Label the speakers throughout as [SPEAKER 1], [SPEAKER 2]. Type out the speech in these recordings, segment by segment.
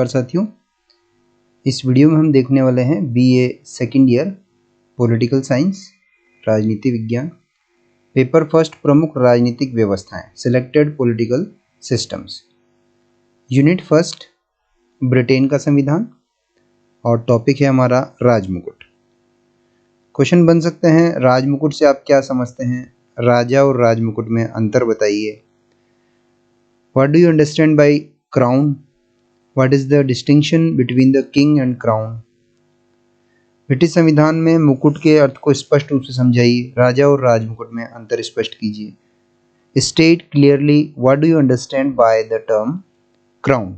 [SPEAKER 1] नमस्कार साथियों, इस वीडियो में हम देखने वाले हैं BA second year political science राजनीति विज्ञान पेपर फर्स्ट प्रमुख राजनीतिक व्यवस्थाएं selected political systems unit first Britain का संविधान और टॉपिक है हमारा राजमुकुट। क्वेश्चन बन सकते हैं, राजमुकुट से आप क्या समझते हैं, राजा और राजमुकुट में अंतर बताइए। What do you understand by crown? What is the distinction between the king and crown? British संविधान में मुकुट के अर्थ को स्पष्ट रूप से समझाइए। राजा और राजमुकुट में अंतर स्पष्ट कीजिए। State clearly what do you understand by the term crown?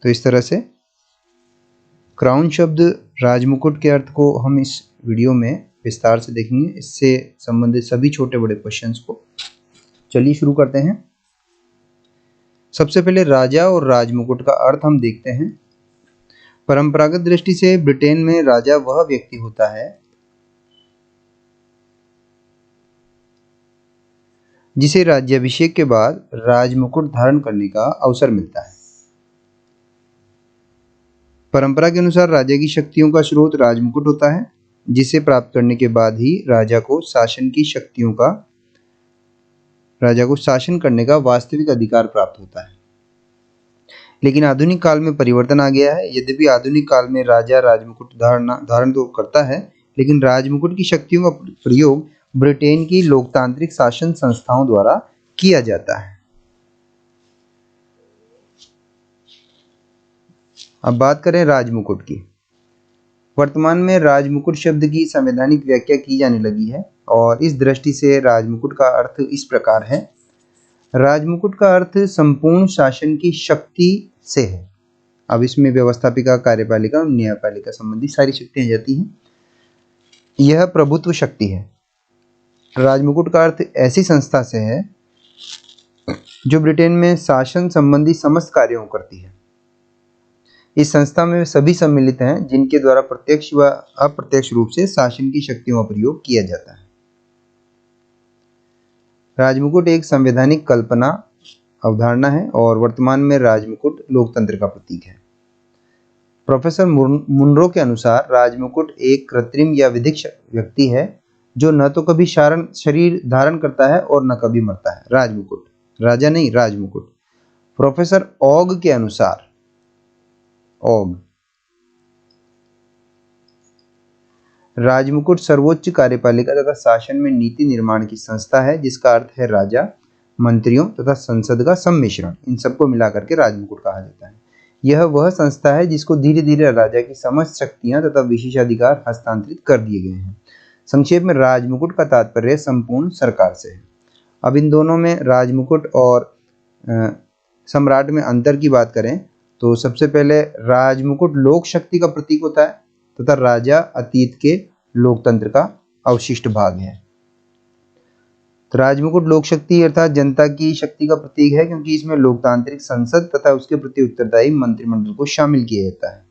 [SPEAKER 1] तो इस तरह से क्राउन शब्द राजमुकुट के अर्थ को हम इस वीडियो में विस्तार से देखेंगे। इससे संबंधित सभी छोटे बड़े क्वेश्चंस को चलिए शुरू करते हैं। सबसे पहले राजा और राजमुकुट का अर्थ हम देखते हैं। परंपरागत दृष्टि से ब्रिटेन में राजा वह व्यक्ति होता है जिसे राज्याभिषेक के बाद राजमुकुट धारण करने का अवसर मिलता है। परंपरा के अनुसार राजा की शक्तियों का स्रोत राजमुकुट होता है, जिसे प्राप्त करने के बाद ही राजा को शासन करने का वास्तविक अधिकार प्राप्त होता है। लेकिन आधुनिक काल में परिवर्तन आ गया है। यद्यपि आधुनिक काल में राजा राजमुकुट धारण तो करता है, लेकिन राजमुकुट की शक्तियों का प्रयोग ब्रिटेन की लोकतांत्रिक शासन संस्थाओं द्वारा किया जाता है। अब बात करें राजमुकुट की। वर्तमान में राजमुकुट शब्द की संवैधानिक व्याख्या की जाने लगी है और इस दृष्टि से राजमुकुट का अर्थ इस प्रकार है। राजमुकुट का अर्थ संपूर्ण शासन की शक्ति से है। अब इसमें व्यवस्थापिका, कार्यपालिका और न्यायपालिका संबंधी सारी शक्तियां जाती हैं। यह प्रभुत्व शक्ति है। राजमुकुट का अर्थ ऐसी संस्था से है जो ब्रिटेन में शासन संबंधी समस्त कार्यों को करती है। इस संस्था में सभी सम्मिलित हैं जिनके द्वारा प्रत्यक्ष व अप्रत्यक्ष रूप से शासन की शक्तियों का प्रयोग किया जाता है। राजमुकुट एक संवैधानिक कल्पना अवधारणा है और वर्तमान में राजमुकुट लोकतंत्र का प्रतीक है। प्रोफेसर मुनरो के अनुसार राजमुकुट एक कृत्रिम या विधिक व्यक्ति है जो न तो कभी शरीर धारण करता है और न कभी मरता है। राजमुकुट, राजा नहीं, राजमुकुट। प्रोफेसर ऑग के अनुसार राजमुकुट सर्वोच्च कार्यपालिका तथा शासन में नीति निर्माण की संस्था है, जिसका अर्थ है राजा, मंत्रियों तथा संसद का सम्मिश्रण। इन सबको मिलाकर के राजमुकुट कहा जाता है। यह वह संस्था है जिसको धीरे धीरे राजा की समस्त शक्तियां तथा विशेषाधिकार हस्तांतरित कर दिए गए हैं। संक्षेप में राजमुकुट का तात्पर्य संपूर्ण सरकार से है। अब इन दोनों में राजमुकुट और सम्राट में अंतर की बात करें तो सबसे पहले राजमुकुट लोक शक्ति का प्रतीक होता है तथा राजा अतीत के लोकतंत्र का अवशिष्ट भाग है। तो राजमुकुट लोक शक्ति अर्थात जनता की शक्ति का प्रतीक है, क्योंकि इसमें लोकतांत्रिक संसद तथा उसके प्रति उत्तरदायी मंत्रिमंडल को शामिल किया जाता है।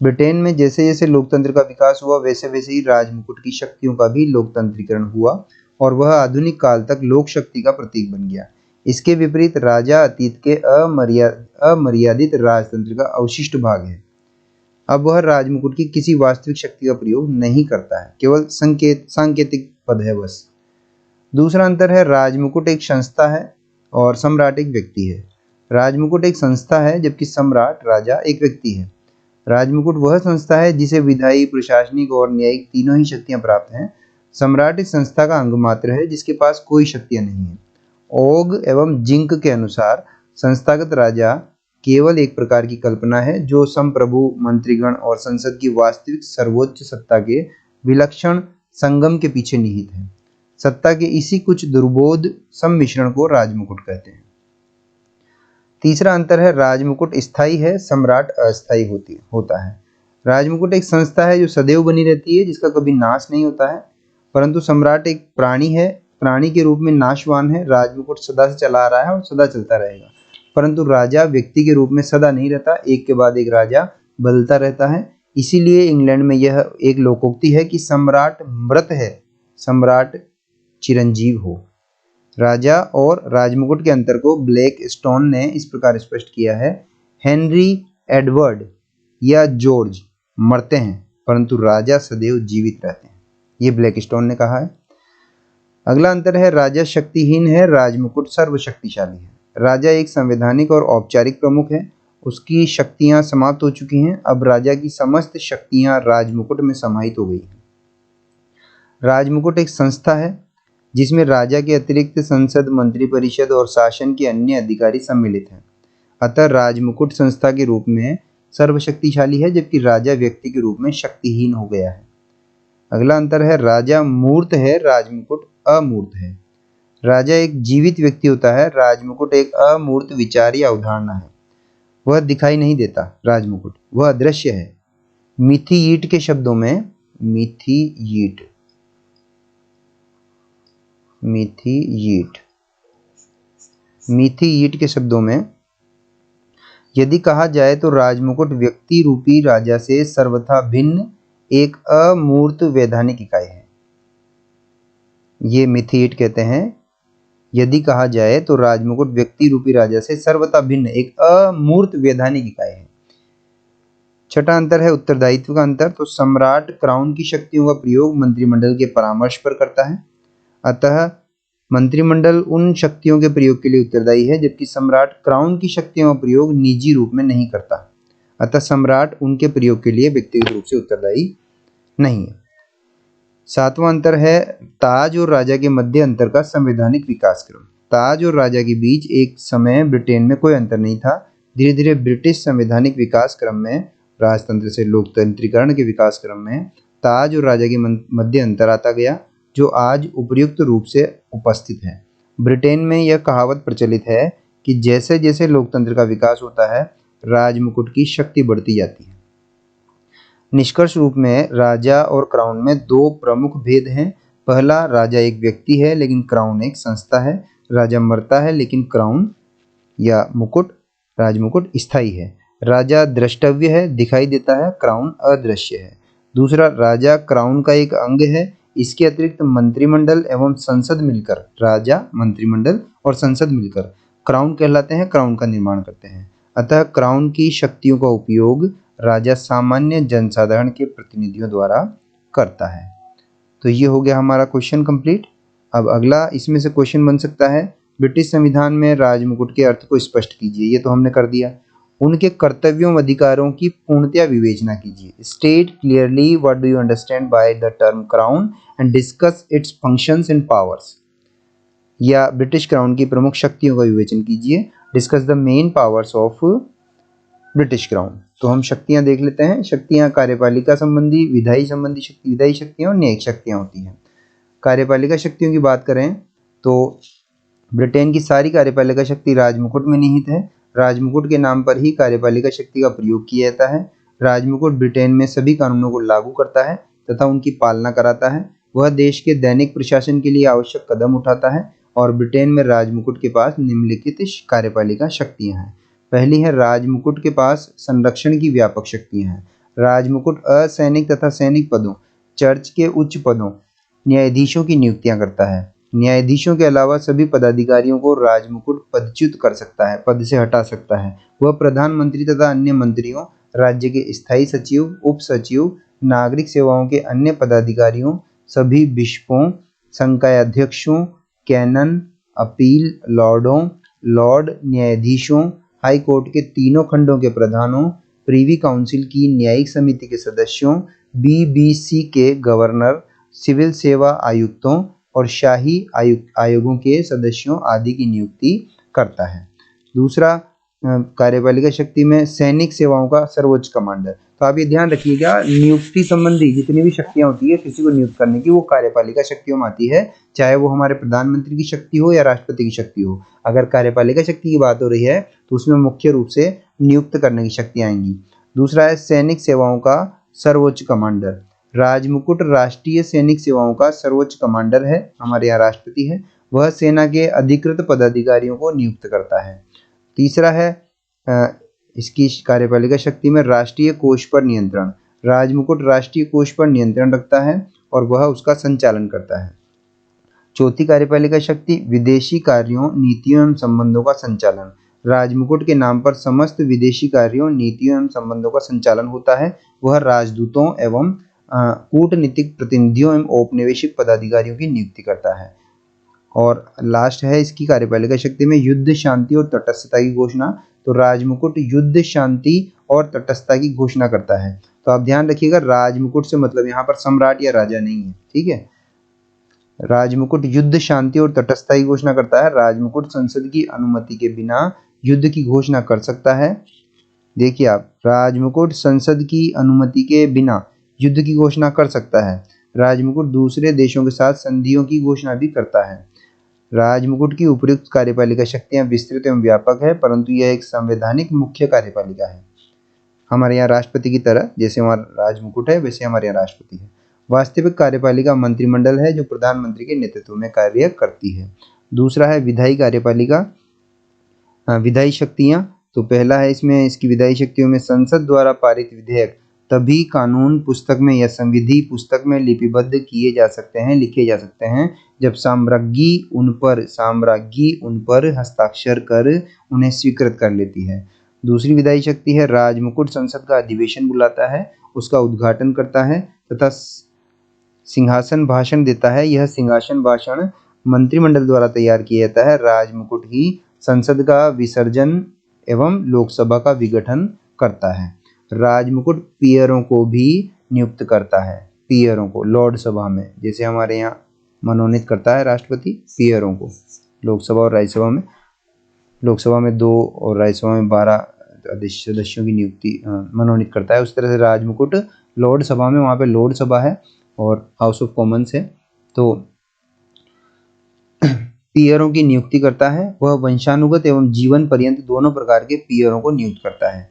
[SPEAKER 1] ब्रिटेन में जैसे जैसे लोकतंत्र का विकास हुआ वैसे वैसे ही राजमुकुट की शक्तियों का भी लोकतंत्रीकरण हुआ और वह आधुनिक काल तक लोक शक्ति का प्रतीक बन गया। इसके विपरीत राजा अतीत के अमर्यादित राजतंत्र का अवशिष्ट भाग है। अब वह राजमुकुट की किसी वास्तविक शक्ति का प्रयोग नहीं करता है, केवल सांकेतिक पद है बस। दूसरा अंतर है, राजमुकुट एक संस्था है और सम्राट एक व्यक्ति है। राजमुकुट एक संस्था है जबकि सम्राट राजा एक व्यक्ति है। राजमुकुट वह संस्था है जिसे विधायी, प्रशासनिक और न्यायिक तीनों ही शक्तियां प्राप्त हैं। सम्राट इस संस्था का अंग मात्र है जिसके पास कोई शक्तियां नहीं है। ओग एवं जिंक के अनुसार संस्थागत राजा केवल एक प्रकार की कल्पना है जो संप्रभु, मंत्रीगण और संसद की वास्तविक सर्वोच्च सत्ता के विलक्षण संगम के पीछे निहित है। सत्ता के इसी कुछ दुर्बोध सम्मिश्रण को राजमुकुट कहते हैं। तीसरा अंतर है, राजमुकुट स्थायी है, सम्राट अस्थायी होता है। राजमुकुट एक संस्था है जो सदैव बनी रहती है, जिसका कभी नाश नहीं होता है, परंतु सम्राट एक प्राणी है, प्राणी के रूप में नाशवान है। राजमुकुट सदा से चला आ रहा है और सदा चलता रहेगा, परंतु राजा व्यक्ति के रूप में सदा नहीं रहता, एक के बाद एक राजा बदलता रहता है। इसीलिए इंग्लैंड में यह एक लोकोक्ति है कि सम्राट मृत है, सम्राट चिरंजीव हो। राजा और राजमुकुट के अंतर को ब्लैक स्टोन ने इस प्रकार स्पष्ट किया है हेनरी, एडवर्ड या जॉर्ज मरते हैं परंतु राजा सदैव जीवित रहते हैं, ये ब्लैकस्टोन ने कहा है। अगला अंतर है राजा शक्तिहीन है, राजमुकुट सर्वशक्तिशाली है। राजा एक संवैधानिक और औपचारिक प्रमुख है, उसकी शक्तियां समाप्त हो चुकी हैं, अब राजा की समस्त शक्तियां राजमुकुट में समाहित हो गई हैं। राजमुकुट एक संस्था है जिसमें राजा के अतिरिक्त संसद, मंत्रिपरिषद और शासन के अन्य अधिकारी सम्मिलित हैं। अतः राजमुकुट संस्था के रूप में सर्वशक्तिशाली है जबकि राजा व्यक्ति के रूप में शक्तिहीन हो गया है। अगला अंतर है राजा मूर्त है, राजमुकुट अमूर्त है। राजा एक जीवित व्यक्ति होता है, राजमुकुट एक अमूर्त विचार या अवधारणा है। वह दिखाई नहीं देता, राजमुकुट वह अदृश्य है। मिथीयीट के शब्दों में मिथीयीट के शब्दों में यदि कहा जाए तो राजमुकुट व्यक्ति रूपी राजा से सर्वथा भिन्न एक अमूर्त वैधानिक इकाई है। ये मिथीयीट कहते हैं यदि कहा जाए तो राजमुकुट व्यक्ति रूपी राजा से सर्वथा भिन्न एक अमूर्त वैधानिक इकाई है। छठा अंतर है उत्तरदायित्व का अंतर। तो सम्राट क्राउन की शक्तियों का प्रयोग मंत्रिमंडल के परामर्श पर करता है, अतः मंत्रिमंडल उन शक्तियों के प्रयोग के लिए उत्तरदायी है जबकि सम्राट क्राउन की शक्तियों का प्रयोग निजी रूप में नहीं करता, अतः सम्राट उनके प्रयोग के लिए व्यक्तिगत रूप से उत्तरदायी नहीं है। सातवां अंतर है ताज और राजा के मध्य अंतर का संवैधानिक विकास क्रम। ताज और राजा के बीच एक समय ब्रिटेन में कोई अंतर नहीं था। धीरे धीरे ब्रिटिश संवैधानिक विकास क्रम में, राजतंत्र से लोकतंत्रीकरण के विकास क्रम में ताज और राजा के मध्य अंतर आता गया जो आज उपयुक्त रूप से उपस्थित है। ब्रिटेन में यह कहावत प्रचलित है कि जैसे जैसे लोकतंत्र का विकास होता है राजमुकुट की शक्ति बढ़ती जाती है। निष्कर्ष रूप में राजा और क्राउन में दो प्रमुख भेद हैं। पहला, राजा एक व्यक्ति है लेकिन क्राउन एक संस्था है। राजा मरता है लेकिन क्राउन या राजमुकुट स्थायी है। राजा द्रष्टव्य है, दिखाई देता है, क्राउन अदृश्य है। दूसरा, राजा क्राउन का एक अंग है। इसके अतिरिक्त मंत्रिमंडल एवं संसद मिलकर, राजा, मंत्रिमंडल और संसद मिलकर क्राउन कहलाते हैं, क्राउन का निर्माण करते हैं। अतः क्राउन की शक्तियों का उपयोग राजा सामान्य जनसाधारण के प्रतिनिधियों द्वारा करता है। तो ये हो गया हमारा क्वेश्चन कंप्लीट। अब अगला इसमें से क्वेश्चन बन सकता है ब्रिटिश संविधान में राजमुकुट के अर्थ को स्पष्ट कीजिए। ये तो हमने कर दिया। उनके कर्तव्यों अधिकारों की पूर्णतया विवेचना कीजिए। State clearly what do you understand by the term crown and discuss it's functions and powers. या ब्रिटिश क्राउन की प्रमुख शक्तियों का विवेचन कीजिए। Discuss the main powers of British crown. तो हम शक्तियां देख लेते हैं। शक्तियां कार्यपालिका संबंधी, विधायी संबंधी शक्ति, विधायी शक्तियां और न्यायिक शक्तियां होती हैं। कार्यपालिका शक्तियों की बात करें तो ब्रिटेन की सारी कार्यपालिका शक्ति राजमुकुट में निहित है। राजमुकुट के नाम पर ही कार्यपालिका शक्ति का प्रयोग किया जाता है। राजमुकुट ब्रिटेन में सभी कानूनों को लागू करता है तथा उनकी पालना कराता है। वह देश के दैनिक प्रशासन के लिए आवश्यक कदम उठाता है और ब्रिटेन में राजमुकुट के पास निम्नलिखित कार्यपालिका शक्तियां हैं। पहली है, राजमुकुट के पास संरक्षण की व्यापक शक्तियां हैं। राजमुकुट असैनिक तथा सैनिक पदों, चर्च के उच्च पदों, न्यायाधीशों की नियुक्तियां करता है। न्यायाधीशों के अलावा सभी पदाधिकारियों को राजमुकुट पदच्युत कर सकता है, पद से हटा सकता है। वह प्रधानमंत्री तथा अन्य मंत्रियों, राज्य के स्थायी सचिव, उप सचिव, नागरिक सेवाओं के अन्य पदाधिकारियों, सभी बिशपों, संकायाध्यक्षों, कैनन, अपील लॉर्डों, लॉर्ड न्यायाधीशों, हाई कोर्ट के तीनों खंडों के प्रधानों, प्रीवी काउंसिल की न्यायिक समिति के सदस्यों, BBC के गवर्नर, सिविल सेवा आयुक्तों और शाही आयोगों के सदस्यों आदि की नियुक्ति करता है। दूसरा, कार्यपालिका शक्ति में सैनिक सेवाओं का सर्वोच्च कमांडर। तो आप ये ध्यान रखिएगा, नियुक्ति संबंधी जितनी भी शक्तियां होती है किसी को नियुक्त करने की, वो कार्यपालिका शक्तियों में आती है, चाहे वो हमारे प्रधानमंत्री की शक्ति हो या राष्ट्रपति की शक्ति हो। अगर कार्यपालिका शक्ति की बात हो रही है तो उसमें मुख्य रूप से नियुक्त करने की शक्ति आएंगी। दूसरा है सैनिक सेवाओं का सर्वोच्च कमांडर। राजमुकुट राष्ट्रीय सैनिक सेवाओं का सर्वोच्च कमांडर है, हमारे यहाँ राष्ट्रपति है। वह सेना के अधिकृत पदाधिकारियों को नियुक्त करता है। तीसरा है इसकी कार्यपालिका शक्ति में राष्ट्रीय कोष पर नियंत्रण। राजमुकुट राष्ट्रीय कोष पर नियंत्रण रखता है और वह उसका संचालन करता है। चौथी कार्यपालिका शक्ति विदेशी कार्यों, नीतियों एवं संबंधों का संचालन। राजमुकुट के नाम पर समस्त विदेशी कार्यों, नीतियों एवं संबंधों का संचालन होता है। वह राजदूतों एवं कूटनीतिक प्रतिनिधियों एवं औपनिवेशिक पदाधिकारियों की नियुक्ति करता है। और लास्ट है इसकी कार्यपालिका शक्ति में युद्ध, शांति और तटस्थता की घोषणा। तो राजमुकुट युद्ध, शांति और तटस्थता की घोषणा करता है। तो आप ध्यान रखिएगा, राजमुकुट से मतलब यहाँ पर सम्राट या राजा नहीं है, ठीक है। राजमुकुट युद्ध, शांति और तटस्थता की घोषणा करता है। राजमुकुट संसद की अनुमति के बिना युद्ध की घोषणा कर सकता है। देखिए आप, राजमुकुट संसद की अनुमति के बिना युद्ध की घोषणा कर सकता है। राजमुकुट दूसरे देशों के साथ संधियों की घोषणा भी करता है। राजमुकुट की उपयुक्त कार्यपालिका शक्तियां विस्तृत एवं व्यापक है, परंतु यह एक संवैधानिक मुख्य कार्यपालिका है। हमारे यहाँ राष्ट्रपति की तरह, जैसे हमारा राजमुकुट है वैसे हमारे यहाँ राष्ट्रपति है। वास्तविक कार्यपालिका मंत्रिमंडल है, जो प्रधानमंत्री के नेतृत्व में कार्य करती है। दूसरा है विधायी कार्यपालिका, विधायी शक्तियां। तो पहला है इसमें, इसकी विधायी शक्तियों में संसद द्वारा पारित विधेयक तभी कानून पुस्तक में या संविधि पुस्तक में लिपिबद्ध किए जा सकते हैं, लिखे जा सकते हैं, जब साम्राज्ञी उन पर हस्ताक्षर कर उन्हें स्वीकृत कर लेती है। दूसरी विधायी शक्ति है राजमुकुट संसद का अधिवेशन बुलाता है, उसका उद्घाटन करता है तथा सिंहासन भाषण देता है। यह सिंहासन भाषण मंत्रिमंडल द्वारा तैयार किया जाता है। राजमुकुट ही संसद का विसर्जन एवं लोकसभा का विघटन करता है। राजमुकुट पीयरों को भी नियुक्त करता है, पीयरों को लॉर्ड सभा में, जैसे हमारे यहाँ मनोनीत करता है राष्ट्रपति पीयरों को लोकसभा और राज्यसभा में। लोकसभा में 2 और राज्यसभा में 12 सदस्यों की नियुक्ति मनोनीत करता है। उस तरह से राजमुकुट लॉर्ड सभा में, वहाँ पे लॉर्ड सभा है और हाउस ऑफ कॉमन्स है, तो पीयरों की नियुक्ति करता है। वह वंशानुगत एवं जीवन पर्यंत दोनों प्रकार के पीयरों को नियुक्त करता है।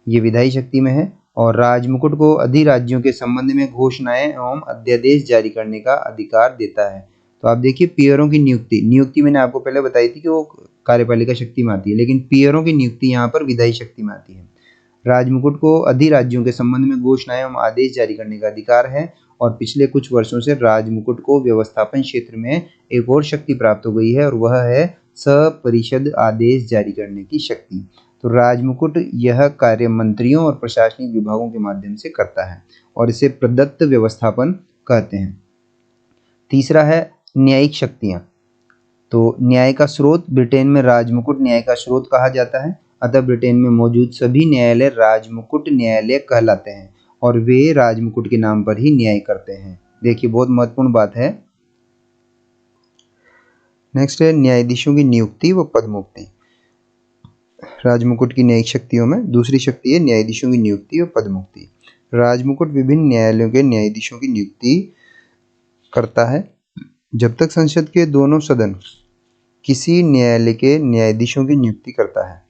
[SPEAKER 1] ये विधायी शक्ति में है। और राजमुकुट को अधिराज्यों के संबंध में घोषणाएं एवं अध्यादेश जारी करने का अधिकार देता है। तो आप देखिए, पीयरों की नियुक्ति मैंने आपको पहले बताई थी कि वो कार्यपालिका शक्ति में आती है, लेकिन पीयरों की नियुक्ति यहाँ पर विधायी शक्ति में आती है। राजमुकुट को अधिराज्यों के संबंध में घोषणाएं एवं आदेश जारी करने का अधिकार है। और पिछले कुछ वर्षों से राजमुकुट को व्यवस्थापन क्षेत्र में एक और शक्ति प्राप्त हो गई है, और वह है सपरिषद आदेश जारी करने की शक्ति। तो राजमुकुट यह कार्य मंत्रियों और प्रशासनिक विभागों के माध्यम से करता है, और इसे प्रदत्त व्यवस्थापन कहते हैं। तीसरा है न्यायिक शक्तियां। तो न्याय का स्रोत, ब्रिटेन में राजमुकुट न्याय का स्रोत कहा जाता है, अतः ब्रिटेन में मौजूद सभी न्यायालय राजमुकुट न्यायालय कहलाते हैं, और वे राजमुकुट के नाम पर ही न्याय करते हैं। देखिए, बहुत महत्वपूर्ण बात है। नेक्स्ट है न्यायाधीशों की नियुक्ति व पदमुक्ति। राजमुकुट की न्यायिक शक्तियों में दूसरी शक्ति है न्यायाधीशों की नियुक्ति व पदमुक्ति। राजमुकुट विभिन्न न्यायालयों के न्यायाधीशों की नियुक्ति करता है। जब तक संसद के दोनों सदन किसी न्यायालय के न्यायाधीशों की नियुक्ति करता है,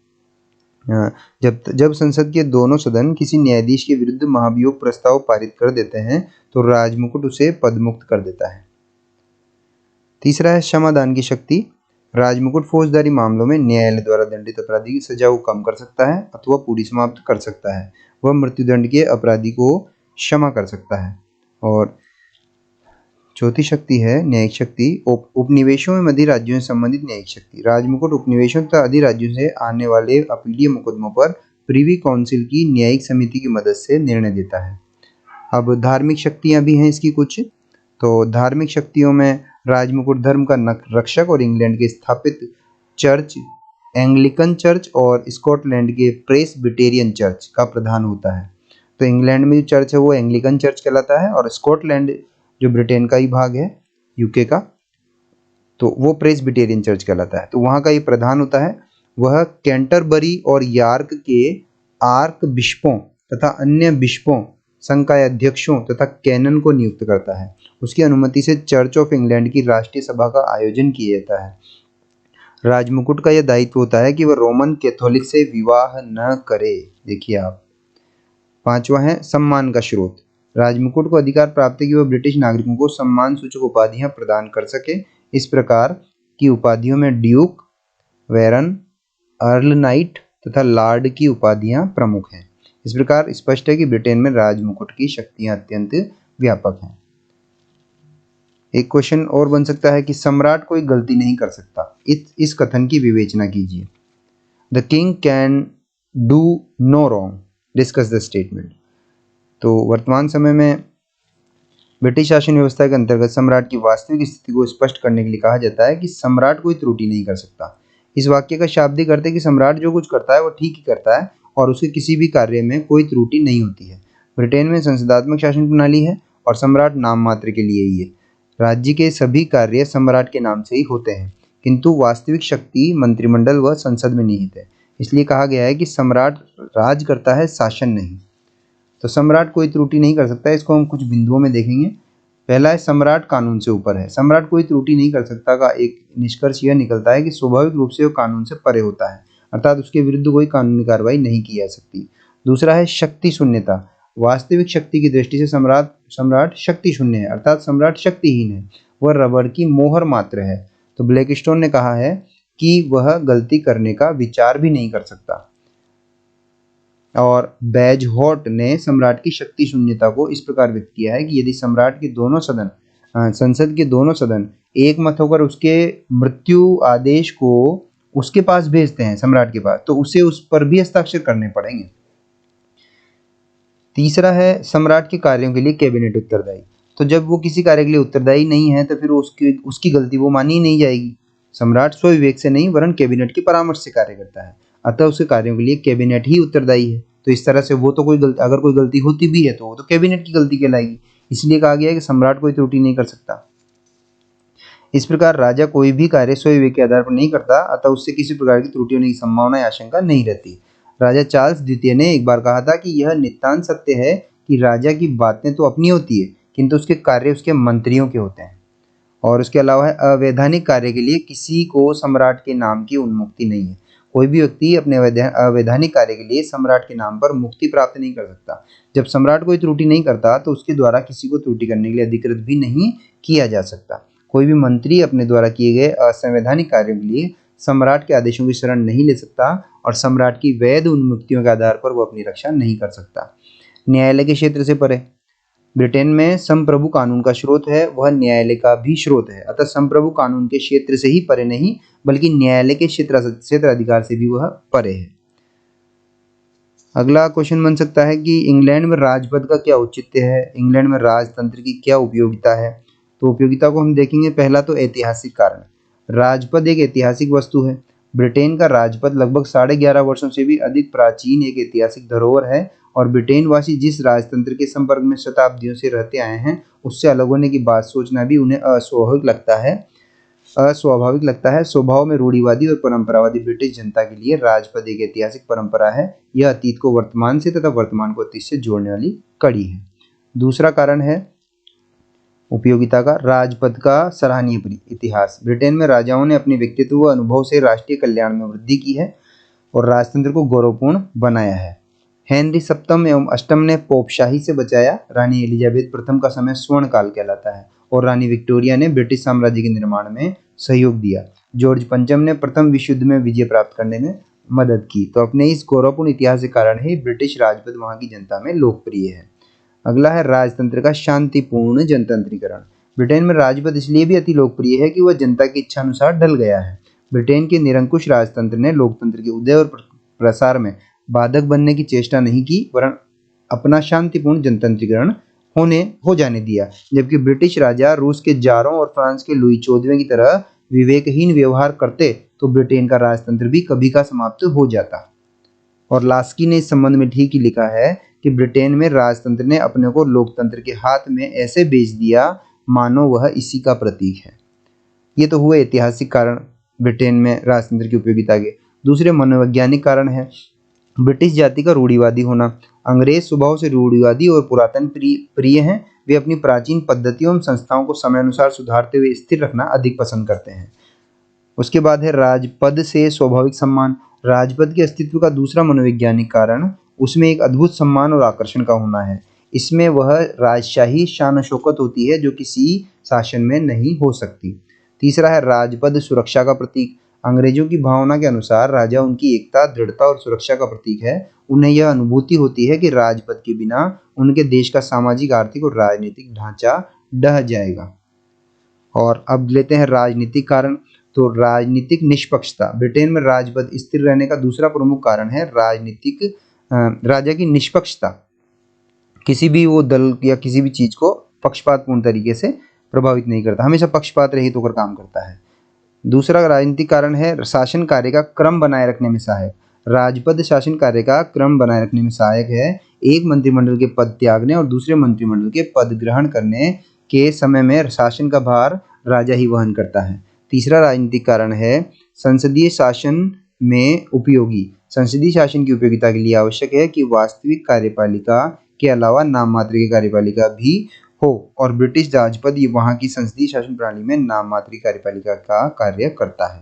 [SPEAKER 1] जब संसद के दोनों सदन किसी न्यायाधीश के विरुद्ध महाभियोग प्रस्ताव पारित कर देते हैं, तो राजमुकुट उसे पदमुक्त कर देता है। तीसरा है क्षमादान की शक्ति। राजमुकुट फौजदारी मामलों में न्यायालय द्वारा दंडित अपराधी की सजा को कम कर सकता है अथवा पूरी समाप्त कर सकता है। वह मृत्युदंड के अपराधी को क्षमा कर सकता है। और चौथी शक्ति है न्यायिक शक्ति, उपनिवेशों एवं अधिराज्यों से संबंधित न्यायिक शक्ति। राजमुकुट उपनिवेशों तथा अधिराज्यों से आने वाले अपीलीय मुकदमों पर प्रिवी काउंसिल की न्यायिक समिति की मदद से निर्णय देता है। अब धार्मिक शक्तियां भी हैं इसकी कुछ। तो धार्मिक शक्तियों में राजमुकुट धर्म का रक्षक और इंग्लैंड के स्थापित चर्च एंग्लिकन चर्च और स्कॉटलैंड के प्रेस्बिटेरियन चर्च का प्रधान होता है। तो इंग्लैंड में जो चर्च है वो एंग्लिकन चर्च कहलाता है, और स्कॉटलैंड जो ब्रिटेन का ही भाग है, यूके का, तो वो प्रेस्बिटेरियन चर्च कहलाता है। तो वहाँ का ये प्रधान होता है। वह कैंटरबरी और यॉर्क के आर्क बिशपों तथा अन्य बिशपों, संकाय अध्यक्षों तथा कैनन को नियुक्त करता है। उसकी अनुमति से चर्च ऑफ इंग्लैंड की राष्ट्रीय सभा का आयोजन किया जाता है। राजमुकुट का यह दायित्व होता है कि वह रोमन कैथोलिक से विवाह न करे। देखिए आप। पांचवा है सम्मान का स्रोत। राजमुकुट को अधिकार प्राप्त है कि वह ब्रिटिश नागरिकों को सम्मान सूचक उपाधियां प्रदान कर सके। इस प्रकार की उपाधियों में ड्यूक, वेरन, अर्ल नाइट तथा लॉर्ड की उपाधियां प्रमुख हैं। इस प्रकार स्पष्ट है कि ब्रिटेन में राजमुकुट की शक्तियां अत्यंत व्यापक हैं। एक क्वेश्चन और बन सकता है कि सम्राट कोई गलती नहीं कर सकता। इस कथन की विवेचना कीजिए। The king can do no wrong, discuss the statement. तो वर्तमान समय में ब्रिटिश शासन व्यवस्था के अंतर्गत सम्राट की वास्तविक स्थिति को स्पष्ट करने के लिए कहा जाता है कि सम्राट कोई त्रुटि नहीं कर सकता। इस वाक्य का शाब्दिक अर्थ है कि सम्राट जो कुछ करता है वो ठीक ही करता है और उसके किसी भी कार्य में कोई त्रुटि नहीं होती है। ब्रिटेन में संसदात्मक शासन प्रणाली है और सम्राट नाम मात्र के लिए ही है। राज्य के सभी कार्य सम्राट के नाम से ही होते हैं, किंतु वास्तविक शक्ति मंत्रिमंडल व संसद में निहित है। इसलिए कहा गया है कि सम्राट राज करता है, शासन नहीं। तो सम्राट कोई त्रुटि नहीं कर सकता है, इसको हम कुछ बिंदुओं में देखेंगे। पहला है सम्राट कानून से ऊपर है। सम्राट कोई त्रुटि नहीं कर सकता का एक निष्कर्ष यह निकलता है कि स्वाभाविक रूप से वो कानून से परे होता है, अर्थात उसके विरुद्ध कोई कानूनी कार्रवाई नहीं की जा सकती। दूसरा है शक्ति शून्यता। वास्तविक शक्ति की दृष्टि से सम्राट शक्ति शून्य है, अर्थात सम्राट शक्तिहीन है, वह रबड़ की मोहर मात्र है। तो ब्लैकस्टोन ने कहा है कि वह गलती करने का विचार भी नहीं कर सकता। और बैजहॉट ने सम्राट की शक्ति शून्यता को इस प्रकार व्यक्त किया है कि यदि सम्राट के दोनों सदन, संसद के दोनों सदन एक मत होकर उसके मृत्यु आदेश को उसके पास भेजते हैं, सम्राट के पास, तो उसे उस पर भी हस्ताक्षर करने पड़ेंगे। तीसरा है सम्राट के कार्यों के लिए कैबिनेट उत्तरदायी। तो जब वो किसी कार्य के लिए उत्तरदायी नहीं है तो फिर उसकी गलती वो मानी ही नहीं जाएगी। सम्राट स्वविवेक से नहीं वरन कैबिनेट के परामर्श से कार्य करता है, अतः उसके कार्यों के लिए कैबिनेट ही उत्तरदायी है। तो इस तरह से वो तो अगर कोई गलती होती भी है तो वो तो कैबिनेट की गलती कहलाएगी। इसलिए कहा गया है कि सम्राट कोई त्रुटि नहीं कर सकता। इस प्रकार राजा कोई भी कार्य स्वविवेक के आधार पर नहीं करता, अतः उससे किसी प्रकार की त्रुटि होने की संभावना या आशंका नहीं रहती। राजा चार्ल्स द्वितीय ने एक बार कहा था कि यह नितांत सत्य है कि राजा की बातें तो अपनी होती है, किंतु उसके कार्य उसके मंत्रियों के होते हैं। और उसके अलावा है अवैधानिक कार्य के लिए किसी को सम्राट के नाम की उन्मुक्ति नहीं है। कोई भी व्यक्ति अपने अवैधानिक कार्य के लिए सम्राट के नाम पर मुक्ति प्राप्त नहीं कर सकता। जब सम्राट कोई त्रुटि नहीं करता तो उसके द्वारा किसी को त्रुटि करने के लिए अधिकृत भी नहीं किया जा सकता। कोई भी मंत्री अपने द्वारा किए गए असंवैधानिक कार्यों के लिए सम्राट के आदेशों की शरण नहीं ले सकता और सम्राट की वैध उन्मुक्तियों के आधार पर वो अपनी रक्षा नहीं कर सकता। न्यायालय के क्षेत्र से परे। ब्रिटेन में संप्रभु कानून का स्रोत है, वह न्यायालय का भी स्रोत है, अतः संप्रभु कानून के क्षेत्र से ही परे नहीं बल्कि न्यायालय के क्षेत्र अधिकार से भी वह परे है। अगला क्वेश्चन बन सकता है कि इंग्लैंड में राजपद का क्या औचित्य है, इंग्लैंड में राजतंत्र की क्या उपयोगिता है। तो उपयोगिता को हम देखेंगे। पहला तो ऐतिहासिक कारण। राजपद एक ऐतिहासिक वस्तु है। ब्रिटेन का राजपद लगभग 11.5 वर्षों से भी अधिक प्राचीन एक ऐतिहासिक धरोहर है और ब्रिटेन वासी जिस राजतंत्र के संपर्क में शताब्दियों से रहते आए हैं उससे अलग होने की बात सोचना भी उन्हें अस्वाभाविक लगता है। स्वभाव में रूढ़िवादी और परंपरावादी ब्रिटिश जनता के लिए राजपद एक ऐतिहासिक परंपरा है। यह अतीत को वर्तमान से तथा वर्तमान को अतीत से जोड़ने वाली कड़ी है। दूसरा कारण है उपयोगिता का, राजपद का सराहनीय इतिहास। ब्रिटेन में राजाओं ने अपने व्यक्तित्व व अनुभव से राष्ट्रीय कल्याण में वृद्धि की है और राजतंत्र को गौरवपूर्ण बनाया है। हेनरी सप्तम एवं अष्टम ने पोपशाही से बचाया। रानी एलिजाबेथ प्रथम का समय स्वर्ण काल कहलाता है और रानी विक्टोरिया ने ब्रिटिश साम्राज्य के निर्माण में सहयोग दिया। जॉर्ज पंचम ने प्रथम विश्व युद्ध में विजय प्राप्त करने में मदद की। तो अपने इस गौरवपूर्ण इतिहास के कारण ही ब्रिटिश राजपद वहाँ की जनता में लोकप्रिय है। अगला है राजतंत्र का शांतिपूर्ण जनतंत्रीकरण। ब्रिटेन में राजपद इसलिए भी अति लोकप्रिय है कि वह जनता की इच्छा अनुसार ढल गया है। ब्रिटेन के निरंकुश राजतंत्र ने लोकतंत्र के उदय और प्रसार में बाधक बनने की चेष्टा नहीं की वरन अपना शांतिपूर्ण जनतंत्रीकरण हो जाने दिया। जबकि ब्रिटिश राजा रूस के जारों और फ्रांस के लुई 14वें की तरह विवेकहीन व्यवहार करते तो ब्रिटेन का राजतंत्र भी कभी का समाप्त हो जाता। और लास्की ने इस संबंध में ठीक ही लिखा है कि ब्रिटेन में राजतंत्र ने अपने को लोकतंत्र के हाथ में ऐसे बेच दिया मानो वह इसी का प्रतीक है। ये तो हुए ऐतिहासिक कारण ब्रिटेन में राजतंत्र की उपयोगिता के। दूसरे मनोवैज्ञानिक कारण है ब्रिटिश जाति का रूढ़िवादी होना। अंग्रेज स्वभाव से रूढ़िवादी और पुरातन प्रिय हैं। वे अपनी प्राचीन पद्धतियों एवं संस्थाओं को समय अनुसार सुधारते हुए स्थिर रखना अधिक पसंद करते हैं। उसके बाद है राजपद से स्वाभाविक सम्मान। राजपद के अस्तित्व का दूसरा मनोवैज्ञानिक कारण उसमें एक अद्भुत सम्मान और आकर्षण का होना है। इसमें वह राजशाही शान शौकत होती है जो किसी शासन में नहीं हो सकती। तीसरा है राजपद सुरक्षा का प्रतीक। अंग्रेजों की भावना के अनुसार राजा उनकी एकता, दृढ़ता और सुरक्षा का प्रतीक है। उन्हें यह अनुभूति होती है कि राजपद के बिना उनके देश का सामाजिक, आर्थिक और राजनीतिक ढांचा ढह जाएगा। और अब लेते हैं राजनीतिक कारण। तो राजनीतिक निष्पक्षता। ब्रिटेन में राजपद स्थिर रहने का दूसरा प्रमुख कारण है राजा की निष्पक्षता। किसी भी वो दल या किसी भी चीज को पक्षपातपूर्ण तरीके से प्रभावित नहीं करता, हमेशा पक्षपात रहित होकर काम करता है। दूसरा राजनीतिक कारण है शासन कार्य का क्रम बनाए रखने में सहायक। राजपद शासन कार्य का क्रम बनाए रखने में सहायक है। एक मंत्रिमंडल के पद त्यागने और दूसरे मंत्रिमंडल के पद ग्रहण करने के समय में शासन का भार राजा ही वहन करता है। तीसरा राजनीतिक कारण है संसदीय शासन में उपयोगी। संसदीय शासन की उपयोगिता के लिए आवश्यक है कि वास्तविक कार्यपालिका के अलावा नाम मात्र की कार्यपालिका भी हो, और ब्रिटिश राजपद ये वहाँ की संसदीय शासन प्रणाली में नाम मात्र की कार्यपालिका का कार्य करता है।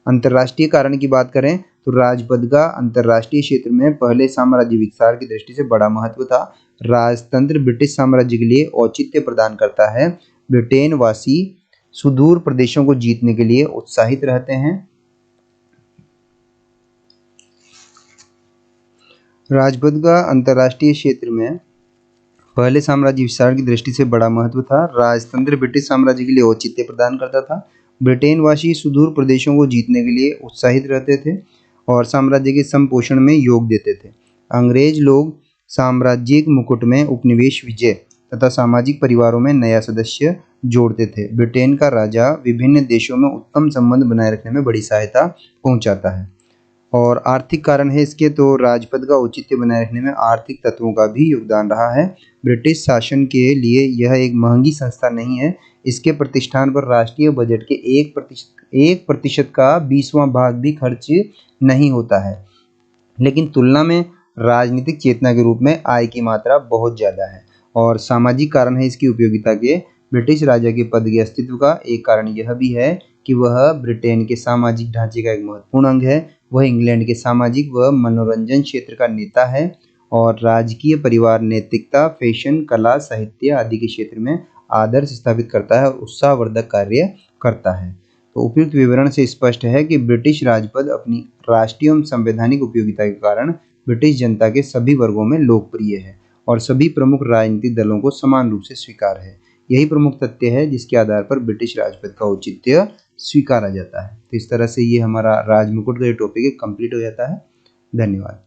[SPEAKER 1] अंतर्राष्ट्रीय कारण की बात करें तो राजपद का अंतर्राष्ट्रीय क्षेत्र में पहले साम्राज्य विस्तार की दृष्टि से बड़ा महत्व था। राजतंत्र ब्रिटिश साम्राज्य के लिए औचित्य प्रदान करता है। ब्रिटेन वासी सुदूर प्रदेशों को जीतने के लिए उत्साहित रहते हैं। राजपद का अंतर्राष्ट्रीय क्षेत्र में पहले साम्राज्य विस्तार की दृष्टि से बड़ा महत्व था। राजतंत्र ब्रिटिश साम्राज्य के लिए औचित्य प्रदान करता था। ब्रिटेनवासी सुदूर प्रदेशों को जीतने के लिए उत्साहित रहते थे और साम्राज्य के संपोषण में योग देते थे। अंग्रेज लोग साम्राज्यिक मुकुट में उपनिवेश विजय तथा सामाजिक परिवारों में नया सदस्य जोड़ते थे। ब्रिटेन का राजा विभिन्न देशों में उत्तम संबंध बनाए रखने में बड़ी सहायता पहुंचाता है। और आर्थिक कारण है इसके, तो राजपद का औचित्य बनाए रखने में आर्थिक तत्वों का भी योगदान रहा है। ब्रिटिश शासन के लिए यह एक महंगी संस्था नहीं है। इसके प्रतिष्ठान पर राष्ट्रीय बजट के 1% का 20वां भाग भी खर्च नहीं होता है, लेकिन तुलना में राजनीतिक चेतना के रूप में आय की मात्रा बहुत ज़्यादा है। और सामाजिक कारण है इसकी उपयोगिता के। ब्रिटिश राजा के पद के अस्तित्व का एक कारण यह भी है कि वह ब्रिटेन के सामाजिक ढांचे का एक महत्वपूर्ण अंग है। वह इंग्लैंड के सामाजिक व मनोरंजन क्षेत्र का नेता है और राजकीय परिवार नैतिकता, फैशन, कला, साहित्य आदि के क्षेत्र में आदर्श स्थापित करता है और उत्साहवर्धक कार्य करता है। तो उपयुक्त विवरण से स्पष्ट है कि ब्रिटिश राजपद अपनी राष्ट्रीय एवं संवैधानिक उपयोगिता के कारण ब्रिटिश जनता के सभी वर्गों में लोकप्रिय है और सभी प्रमुख राजनीतिक दलों को समान रूप से स्वीकार है। यही प्रमुख तथ्य है जिसके आधार पर ब्रिटिश राजपद का औचित्य स्वीकारा जाता है। तो इस तरह से ये हमारा राजमुकुट का ये टॉपिक कंप्लीट हो जाता है। धन्यवाद।